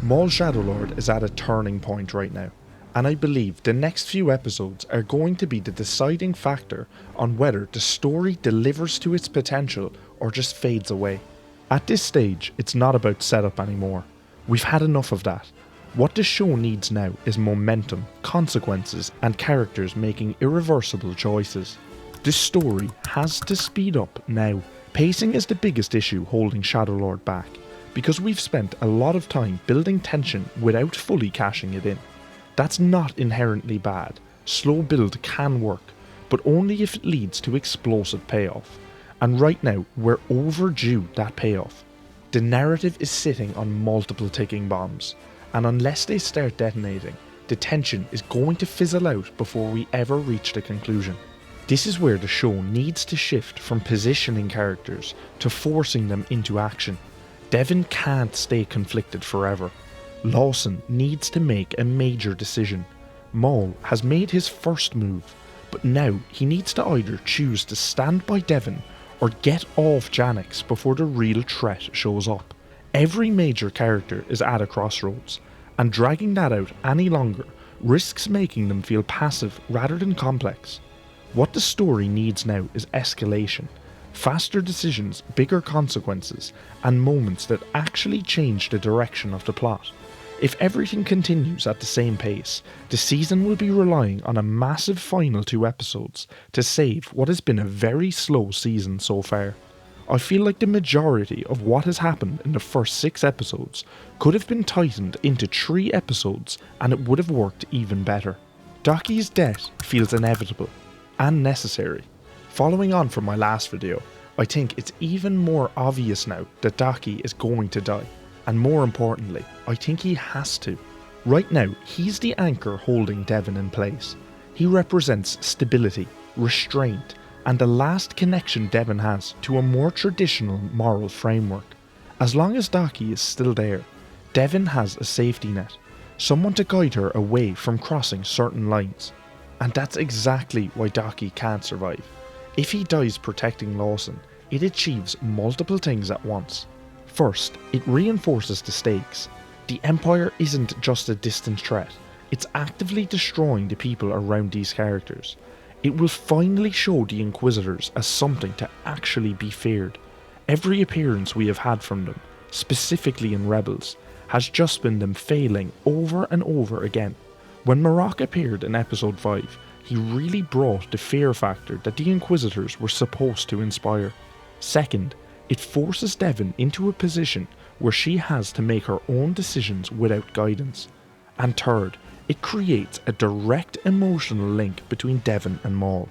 Maul Shadowlord is at a turning point right now, and I believe the next few episodes are going to be the deciding factor on whether the story delivers to its potential or just fades away. At this stage, it's not about setup anymore. We've had enough of that. What the show needs now is momentum, consequences, and characters making irreversible choices. This story has to speed up now. Pacing is the biggest issue holding Shadowlord back, because we've spent a lot of time building tension without fully cashing it in. That's not inherently bad. Slow build can work, but only if it leads to explosive payoff. And right now, we're overdue that payoff. The narrative is sitting on multiple ticking bombs, and unless they start detonating, the tension is going to fizzle out before we ever reach the conclusion. This is where the show needs to shift from positioning characters to forcing them into action. Devon can't stay conflicted forever. Lawson needs to make a major decision. Maul has made his first move, but now he needs to either choose to stand by Devon or get off Janix before the real threat shows up. Every major character is at a crossroads, and dragging that out any longer risks making them feel passive rather than complex. What the story needs now is escalation. Faster decisions, bigger consequences, and moments that actually change the direction of the plot. If everything continues at the same pace, the season will be relying on a massive final 2 episodes to save what has been a very slow season so far. I feel like the majority of what has happened in the first 6 episodes could have been tightened into 3 episodes and it would have worked even better. Daki's death feels inevitable and necessary. Following on from my last video, I think it's even more obvious now that Daki is going to die, and more importantly, I think he has to. Right now, he's the anchor holding Devon in place. He represents stability, restraint, and the last connection Devon has to a more traditional moral framework. As long as Daki is still there, Devon has a safety net, someone to guide her away from crossing certain lines. And that's exactly why Daki can't survive. If he dies protecting Lawson, it achieves multiple things at once. First, it reinforces the stakes. The Empire isn't just a distant threat, it's actively destroying the people around these characters. It will finally show the Inquisitors as something to actually be feared. Every appearance we have had from them, specifically in Rebels, has just been them failing over and over again. When Marok appeared in episode 5, he really brought the fear factor that the Inquisitors were supposed to inspire. Second, it forces Devon into a position where she has to make her own decisions without guidance. And third, it creates a direct emotional link between Devon and Maul.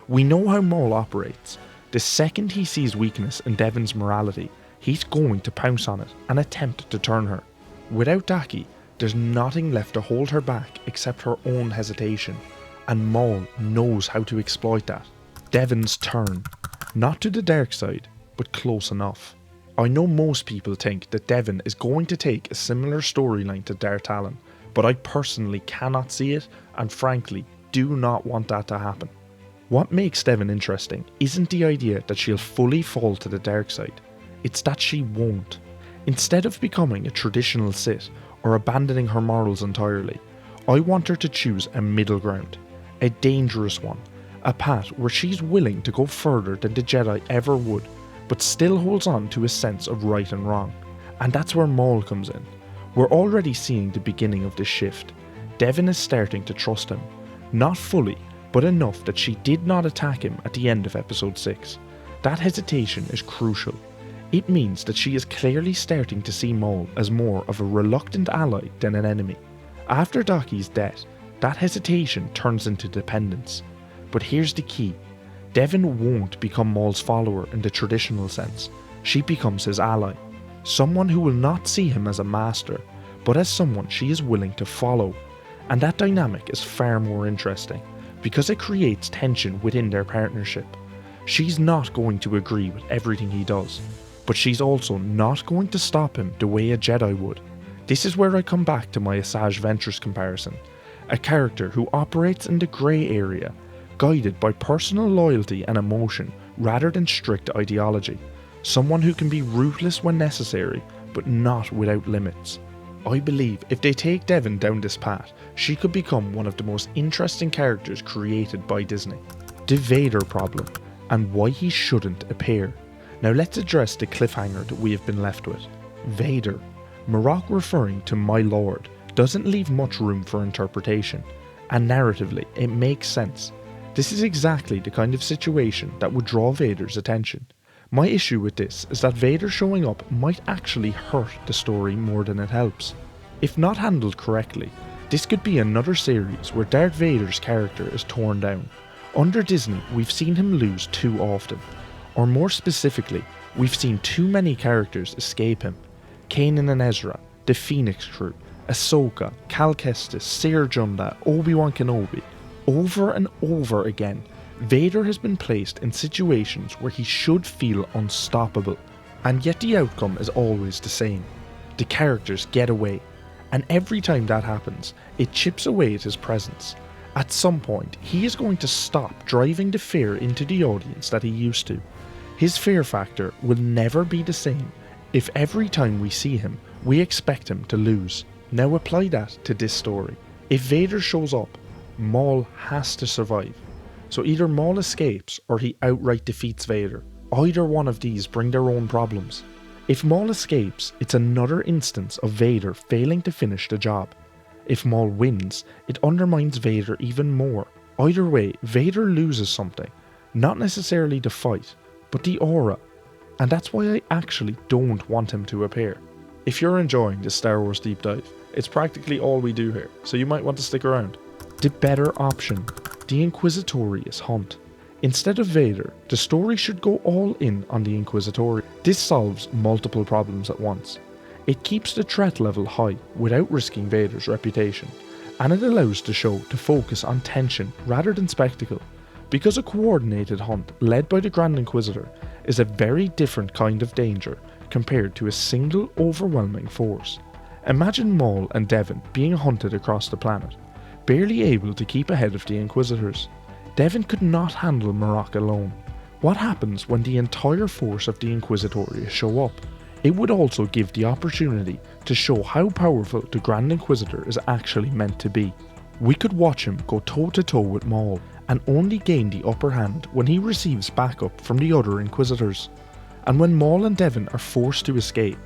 We know how Maul operates. The second he sees weakness in Devon's morality, he's going to pounce on it and attempt to turn her. Without Daki, there's nothing left to hold her back except her own hesitation, and Maul knows how to exploit that. Devon's turn. Not to the dark side, but close enough. I know most people think that Devon is going to take a similar storyline to Darth, but I personally cannot see it, and frankly, do not want that to happen. What makes Devon interesting isn't the idea that she'll fully fall to the dark side, it's that she won't. Instead of becoming a traditional Sith, or abandoning her morals entirely, I want her to choose a middle ground, a dangerous one, a path where she's willing to go further than the Jedi ever would, but still holds on to a sense of right and wrong. And that's where Maul comes in. We're already seeing the beginning of this shift. Devon is starting to trust him, not fully, but enough that she did not attack him at the end of episode 6. That hesitation is crucial. It means that she is clearly starting to see Maul as more of a reluctant ally than an enemy. After Daki's death, that hesitation turns into dependence. But here's the key. Devon won't become Maul's follower in the traditional sense. She becomes his ally. Someone who will not see him as a master, but as someone she is willing to follow. And that dynamic is far more interesting, because it creates tension within their partnership. She's not going to agree with everything he does, but she's also not going to stop him the way a Jedi would. This is where I come back to my Asajj Ventress comparison, a character who operates in the grey area, guided by personal loyalty and emotion rather than strict ideology, someone who can be ruthless when necessary, but not without limits. I believe if they take Devon down this path, she could become one of the most interesting characters created by Disney. The Vader problem, and why he shouldn't appear. Now let's address the cliffhanger that we have been left with. Vader, Marok referring to my lord, doesn't leave much room for interpretation, and narratively it makes sense. This is exactly the kind of situation that would draw Vader's attention. My issue with this is that Vader showing up might actually hurt the story more than it helps. If not handled correctly, this could be another series where Darth Vader's character is torn down. Under Disney, we've seen him lose too often. Or more specifically, we've seen too many characters escape him. Kanan and Ezra, the Phoenix Crew, Ahsoka, Cal Kestis, Ser Junda, Obi-Wan Kenobi. Over and over again, Vader has been placed in situations where he should feel unstoppable, and yet the outcome is always the same. The characters get away, and every time that happens, it chips away at his presence. At some point, he is going to stop driving the fear into the audience that he used to. His fear factor will never be the same if every time we see him, we expect him to lose. Now apply that to this story. If Vader shows up, Maul has to survive. So either Maul escapes or he outright defeats Vader. Either one of these bring their own problems. If Maul escapes, it's another instance of Vader failing to finish the job. If Maul wins, it undermines Vader even more. Either way, Vader loses something. Not necessarily the fight, but the aura. And that's why I actually don't want him to appear. If you're enjoying this Star Wars deep dive, it's practically all we do here, so you might want to stick around. The better option, the Inquisitorius hunt. Instead of Vader, the story should go all in on the Inquisitorius. This solves multiple problems at once. It keeps the threat level high without risking Vader's reputation, and it allows the show to focus on tension rather than spectacle, because a coordinated hunt led by the Grand Inquisitor is a very different kind of danger compared to a single overwhelming force. Imagine Maul and Devon being hunted across the planet, barely able to keep ahead of the Inquisitors. Devon could not handle Marok alone. What happens when the entire force of the Inquisitorius show up? It would also give the opportunity to show how powerful the Grand Inquisitor is actually meant to be. We could watch him go toe to toe with Maul and only gain the upper hand when he receives backup from the other Inquisitors. And when Maul and Devon are forced to escape,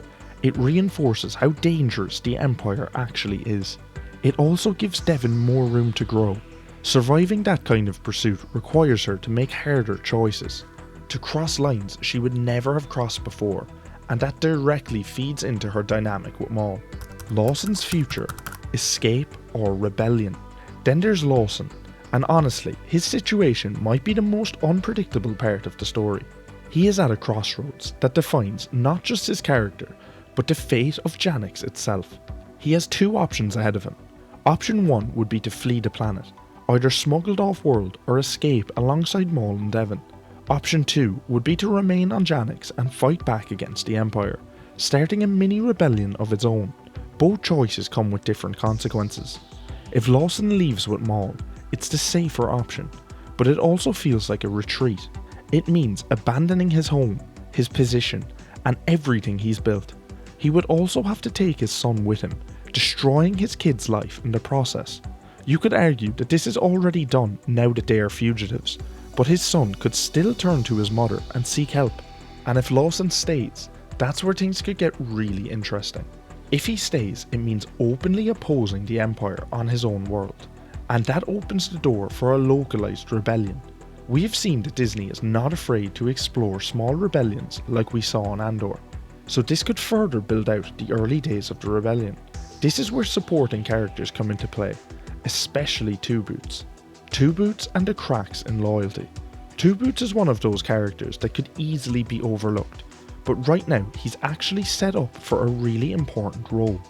it reinforces how dangerous the Empire actually is. It also gives Devon more room to grow. Surviving that kind of pursuit requires her to make harder choices, to cross lines she would never have crossed before, and that directly feeds into her dynamic with Maul. Lawson's future, escape or rebellion. Then there's Lawson, and honestly, his situation might be the most unpredictable part of the story. He is at a crossroads that defines not just his character, but the fate of Janix itself. He has two options ahead of him. Option 1 would be to flee the planet, either smuggled off-world or escape alongside Maul and Devon. Option 2 would be to remain on Janix and fight back against the Empire, starting a mini rebellion of its own. Both choices come with different consequences. If Lawson leaves with Maul, it's the safer option, but it also feels like a retreat. It means abandoning his home, his position, and everything he's built. He would also have to take his son with him, destroying his kid's life in the process. You could argue that this is already done now that they are fugitives, but his son could still turn to his mother and seek help. And if Lawson stays, that's where things could get really interesting. If he stays, it means openly opposing the Empire on his own world, and that opens the door for a localized rebellion. We have seen that Disney is not afraid to explore small rebellions like we saw on Andor, so this could further build out the early days of the rebellion. This is where supporting characters come into play, especially Two Boots. Two Boots and the cracks in loyalty. Two Boots is one of those characters that could easily be overlooked, but right now he's actually set up for a really important role.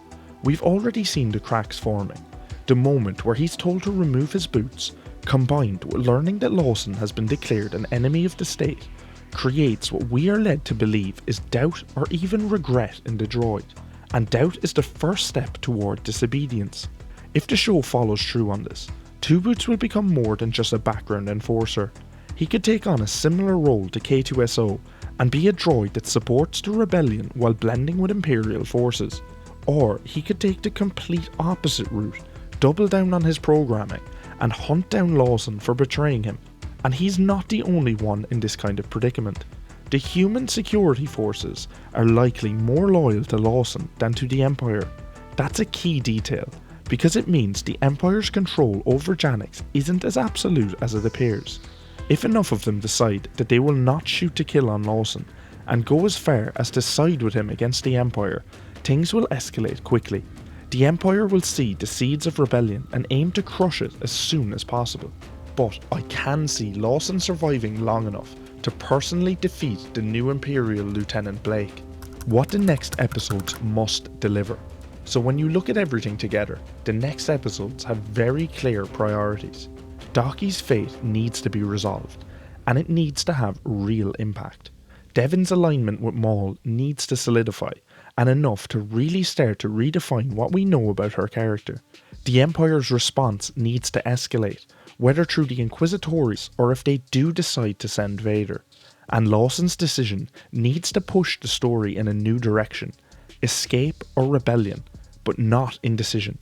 We've already seen the cracks forming. The moment where he's told to remove his boots, combined with learning that Lawson has been declared an enemy of the state, creates what we are led to believe is doubt or even regret in the droid, and doubt is the first step toward disobedience. If the show follows through on this, Two Boots will become more than just a background enforcer. He could take on a similar role to K2SO and be a droid that supports the rebellion while blending with Imperial forces. Or he could take the complete opposite route, double down on his programming, and hunt down Lawson for betraying him. And he's not the only one in this kind of predicament. The human security forces are likely more loyal to Lawson than to the Empire. That's a key detail, because it means the Empire's control over Janix isn't as absolute as it appears. If enough of them decide that they will not shoot to kill on Lawson, and go as far as to side with him against the Empire, things will escalate quickly. The Empire will see the seeds of rebellion and aim to crush it as soon as possible. But I can see Lawson surviving long enough to personally defeat the new Imperial Lieutenant Blake. What the next episodes must deliver. So when you look at everything together, the next episodes have very clear priorities. Daki's fate needs to be resolved, and it needs to have real impact. Devon's alignment with Maul needs to solidify, and enough to really start to redefine what we know about her character. The Empire's response needs to escalate, whether through the Inquisitorius or if they do decide to send Vader. And Lawson's decision needs to push the story in a new direction, escape or rebellion, but not indecision.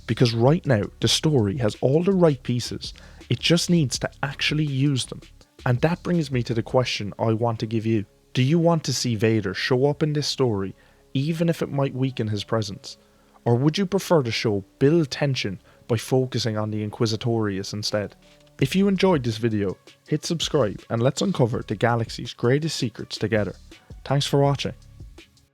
Because right now, the story has all the right pieces, it just needs to actually use them. And that brings me to the question I want to give you. Do you want to see Vader show up in this story, even if it might weaken his presence? Or would you prefer the show build tension by focusing on the Inquisitorius instead? If you enjoyed this video, hit subscribe and let's uncover the galaxy's greatest secrets together. Thanks for watching.